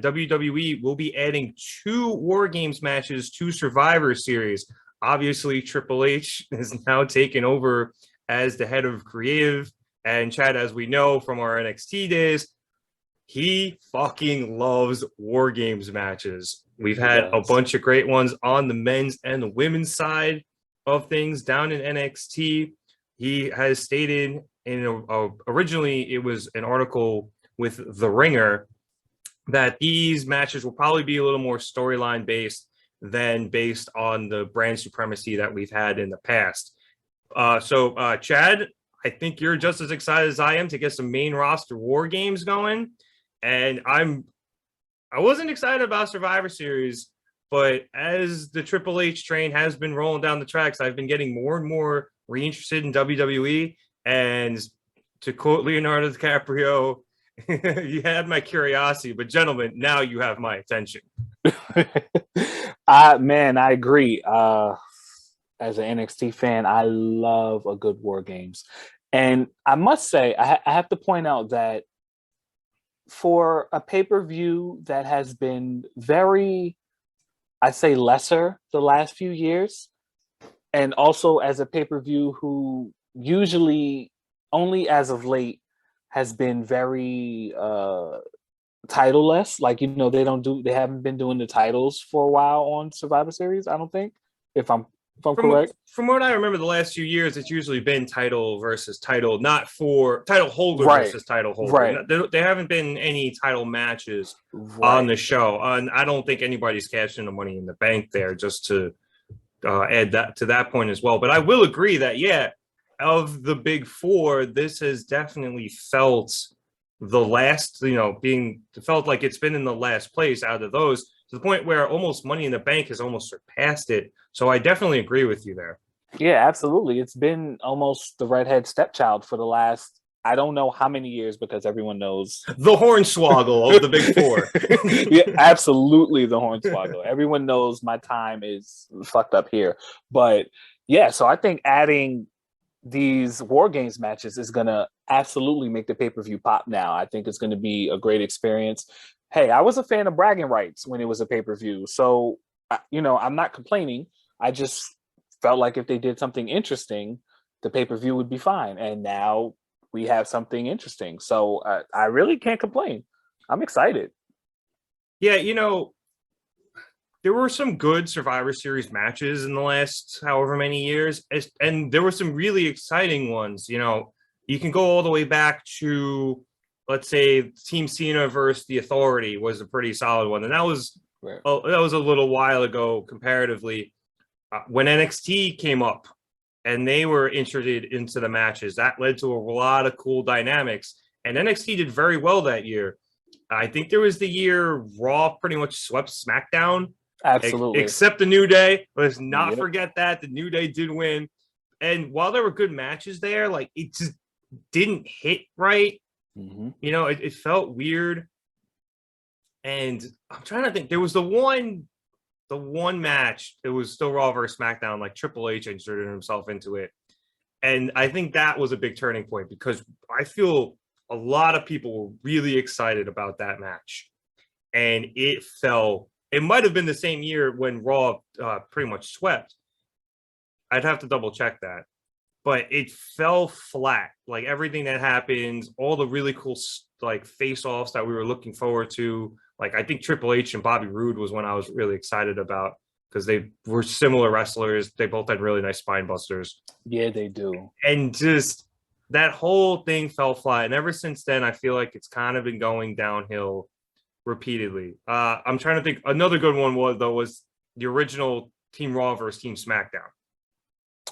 WWE will be adding 2 War Games matches to Survivor Series. Obviously, Triple H is now taken over as the head of creative. And Chad, as we know from our NXT days, he fucking loves War Games matches. We've had a bunch of great ones on the men's and the women's side of things down in NXT. He has stated originally it was an article with The Ringer that these matches will probably be a little more storyline based than based on the brand supremacy that we've had in the past. So Chad, I think you're just as excited as I am to get some main roster War Games going. And I wasn't excited about Survivor Series, but as the Triple H train has been rolling down the tracks, I've been getting more and more reinterested in WWE. And to quote Leonardo DiCaprio, you had my curiosity, but gentlemen, now you have my attention. Man, I agree. As an NXT fan, I love a good War Games. And I must say, I have to point out that for a pay-per-view that has been very, I'd say, lesser the last few years, and also as a pay-per-view who usually only as of late has been very titleless. Like, they haven't been doing the titles for a while on Survivor Series, I don't think, if I'm correct. From what I remember, the last few years, it's usually been title versus title, not for title holder versus title holder. Right. There haven't been any title matches on the show. And I don't think anybody's cashing the Money in the Bank there, just to add that to that point as well. But I will agree that, of the big four, this has definitely felt the last, felt like it's been in the last place out of those, to the point where almost Money in the Bank has almost surpassed it. So I definitely agree with you there. Yeah, absolutely. It's been almost the redhead stepchild for the last, I don't know how many years, because everyone knows. The Hornswoggle of the big four. Yeah, absolutely, the Hornswoggle. Everyone knows my time is fucked up here. But yeah, so I think adding these War Games matches is going to absolutely make the pay-per-view pop now. I think it's going to be a great experience. Hey, I was a fan of bragging rights when it was a pay-per-view. So, I'm not complaining. I just felt like if they did something interesting, the pay-per-view would be fine. And now we have something interesting. So I really can't complain. I'm excited. Yeah, there were some good Survivor Series matches in the last however many years, and there were some really exciting ones. You can go all the way back to, let's say, Team Cena versus The Authority was a pretty solid one, and that was a little while ago comparatively. When NXT came up and they were inserted into the matches, that led to a lot of cool dynamics, and NXT did very well that year. I think there was the year Raw pretty much swept SmackDown. Absolutely. Except the New Day. Let's not forget that. The New Day did win. And while there were good matches there, like, it just didn't hit right. Mm-hmm. It felt weird. And I'm trying to think. There was the one match. It was still Raw versus SmackDown. Like, Triple H inserted himself into it. And I think that was a big turning point, because I feel a lot of people were really excited about that match. And it fell. It might have been the same year when Raw pretty much swept. I'd have to double check that. But it fell flat. Like, everything that happened, all the really cool, like, face-offs that we were looking forward to. Like, I think Triple H and Bobby Roode was one I was really excited about, because they were similar wrestlers. They both had really nice spine busters. Yeah, they do. And just that whole thing fell flat. And ever since then, I feel like it's kind of been going downhill repeatedly. I'm trying to think. Another good one was the original Team Raw versus Team SmackDown.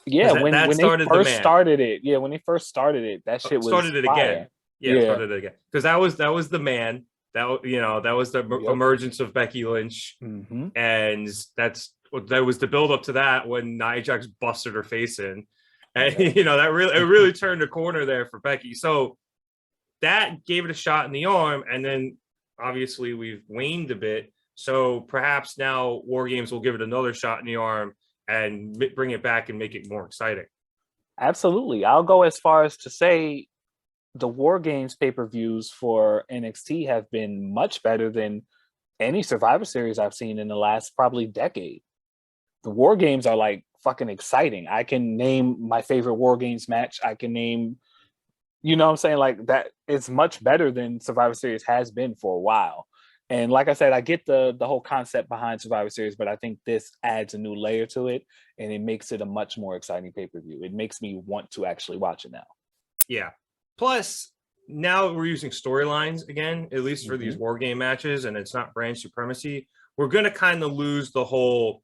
Yeah, when they first started it. Yeah, when they first started it, that shit was started it fire. Again. Yeah, started it again, because that was the man. That was the emergence of Becky Lynch, and that was the build up to that when Nia Jax busted her face in, and that really turned a corner there for Becky. So that gave it a shot in the arm, and then obviously we've waned a bit. So perhaps now War Games will give it another shot in the arm and bring it back and make it more exciting. Absolutely. I'll go as far as to say the War Games pay-per-views for NXT have been much better than any Survivor Series I've seen in the last probably decade. The War Games are like fucking exciting. I can name my favorite War Games match. I can name, you know what I'm saying? Like that, it's much better than Survivor Series has been for a while. And like I said, I get the whole concept behind Survivor Series, but I think this adds a new layer to it, and it makes it a much more exciting pay-per-view. It makes me want to actually watch it now. Yeah. Plus, now we're using storylines again, at least for these war game matches, and it's not brand supremacy. We're going to kind of lose the whole,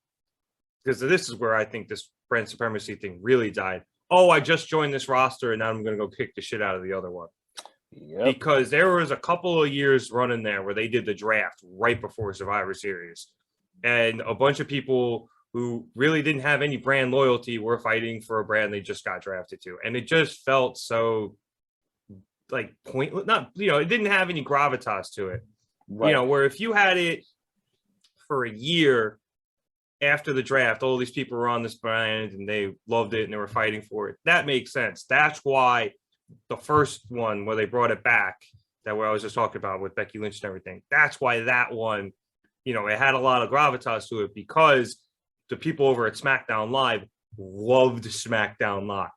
because this is where I think this brand supremacy thing really died. Oh, I just joined this roster, and now I'm going to go kick the shit out of the other one. Yep. Because there was a couple of years running there where they did the draft right before Survivor Series, and a bunch of people who really didn't have any brand loyalty were fighting for a brand they just got drafted to, and it just felt so like pointless. Not, you know, it didn't have any gravitas to it. Right. You know, where if you had it for a year after the draft, all these people were on this brand and they loved it and they were fighting for it. That makes sense. That's why the first one where they brought it back, that where I was just talking about with Becky Lynch and everything, that's why that one, you know, it had a lot of gravitas to it, because the people over at SmackDown Live loved SmackDown Live.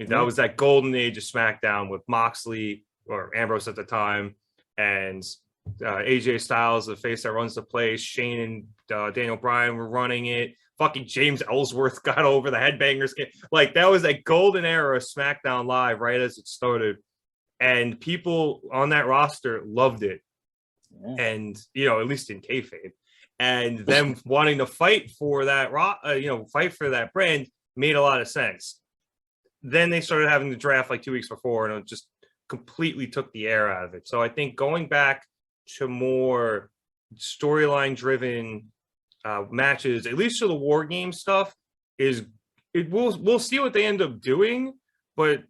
That was that golden age of SmackDown with Moxley, or Ambrose at the time, and AJ Styles, the face that runs the place. Shane and Daniel Bryan were running it. Fucking James Ellsworth got over the Headbangers. Like, that was that golden era of SmackDown Live right as it started. And people on that roster loved it. Yeah. And, you know, at least in kayfabe. And them wanting to fight for that, fight for that brand made a lot of sense. Then they started having the draft like 2 weeks before, and it just completely took the air out of it. So I think going back to more storyline driven matches, at least for the war game stuff, we'll see what they end up doing. But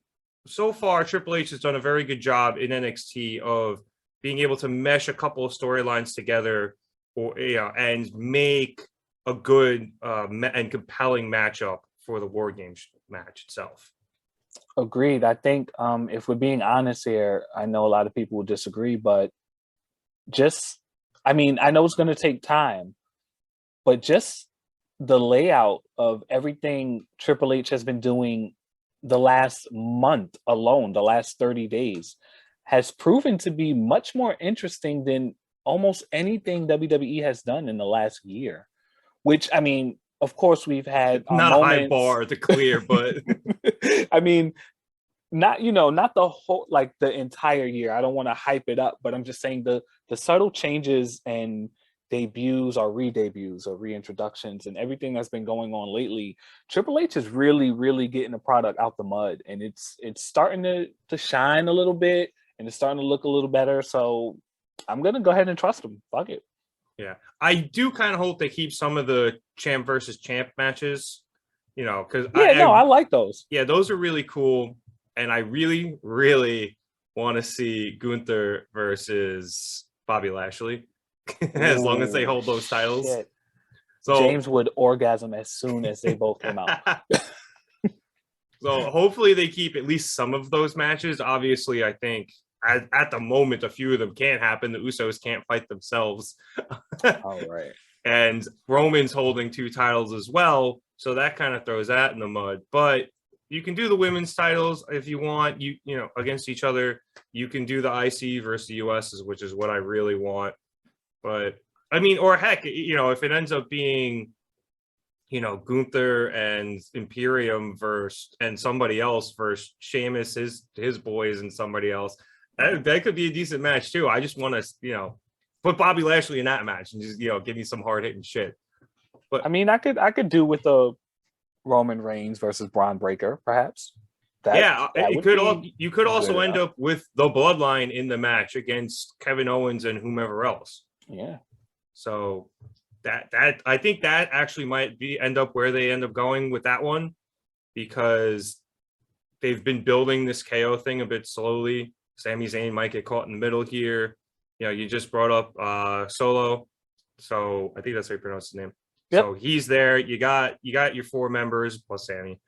so far, Triple H has done a very good job in NXT of being able to mesh a couple of storylines together, or and make a good and compelling matchup for the war games match itself. Agreed. I think if we're being honest here, I know a lot of people will disagree, but I know it's going to take time, but just the layout of everything Triple H has been doing the last month alone, the last 30 days, has proven to be much more interesting than almost anything WWE has done in the last year. Which, I mean, of course, we've had not a high bar to clear, but I mean, not the whole, like the entire year. I don't want to hype it up, but I'm just saying the subtle changes and debuts or re-debuts or reintroductions and everything that's been going on lately. Triple H is really, really getting the product out the mud, and it's starting to shine a little bit, and it's starting to look a little better. So I'm gonna go ahead and trust him. Fuck it. Yeah, I do kind of hope they keep some of the champ versus champ matches, because I like those. Yeah, those are really cool, and I really, really want to see Gunther versus Bobby Lashley, as long as they hold those titles. Shit. So James would orgasm as soon as they both came out. So hopefully they keep at least some of those matches. Obviously, I think at the moment, a few of them can't happen. The Usos can't fight themselves. All right. And Roman's holding 2 titles as well. So that kind of throws that in the mud. But you can do the women's titles if you want, against each other. You can do the IC versus the US, which is what I really want. But I mean, or heck, if it ends up being, Gunther and Imperium and somebody else versus Sheamus, his boys, and somebody else. That could be a decent match too. I just want to, put Bobby Lashley in that match and just, give me some hard hitting shit. But I mean, I could do with a Roman Reigns versus Braun Breaker, perhaps. You could also end up with the Bloodline in the match against Kevin Owens and whomever else. Yeah. So that I think that actually might end up where they end up going with that one, because they've been building this KO thing a bit slowly. Sami Zayn might get caught in the middle here. You just brought up Solo, so I think that's how you pronounce his name. Yep. So he's there. You got your 4 members plus Sami.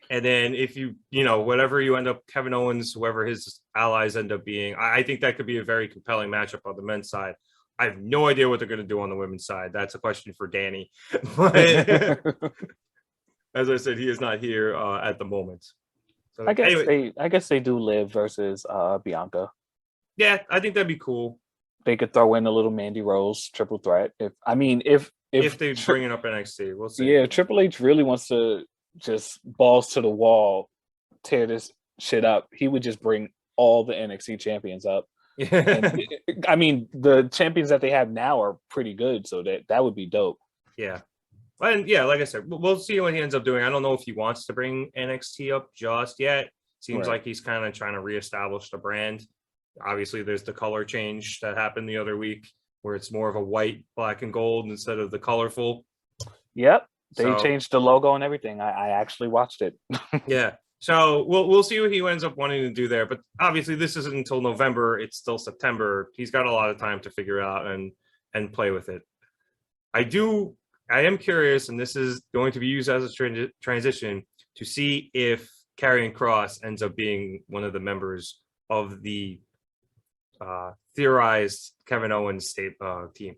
And then if whatever you end up, Kevin Owens, whoever his allies end up being, I think that could be a very compelling matchup on the men's side. I have no idea what they're going to do on the women's side. That's a question for Danny. But as I said, he is not here at the moment. So I guess they do Liv versus Bianca. Yeah, I think that'd be cool. They could throw in a little Mandy Rose triple threat. If they bring it up NXT, we'll see. Yeah, Triple H really wants to just balls to the wall, tear this shit up. He would just bring all the NXT champions up. And, I mean, the champions that they have now are pretty good, so that would be dope. Yeah. And yeah, like I said, we'll see what he ends up doing. I don't know if he wants to bring NXT up just yet. Seems like he's kind of trying to reestablish the brand. Obviously, there's the color change that happened the other week where it's more of a white, black, and gold instead of the colorful. Yep. They changed the logo and everything. I actually watched it. Yeah. So we'll see what he ends up wanting to do there. But obviously, this isn't until November. It's still September. He's got a lot of time to figure out and play with it. I am curious, and this is going to be used as a transition to see if Karrion Kross ends up being one of the members of the theorized Kevin Owens team,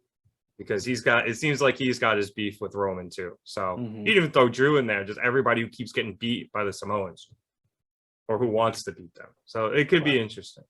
because it seems like he's got his beef with Roman too. So he didn't even throw Drew in there, just everybody who keeps getting beat by the Samoans or who wants to beat them. So it could be interesting.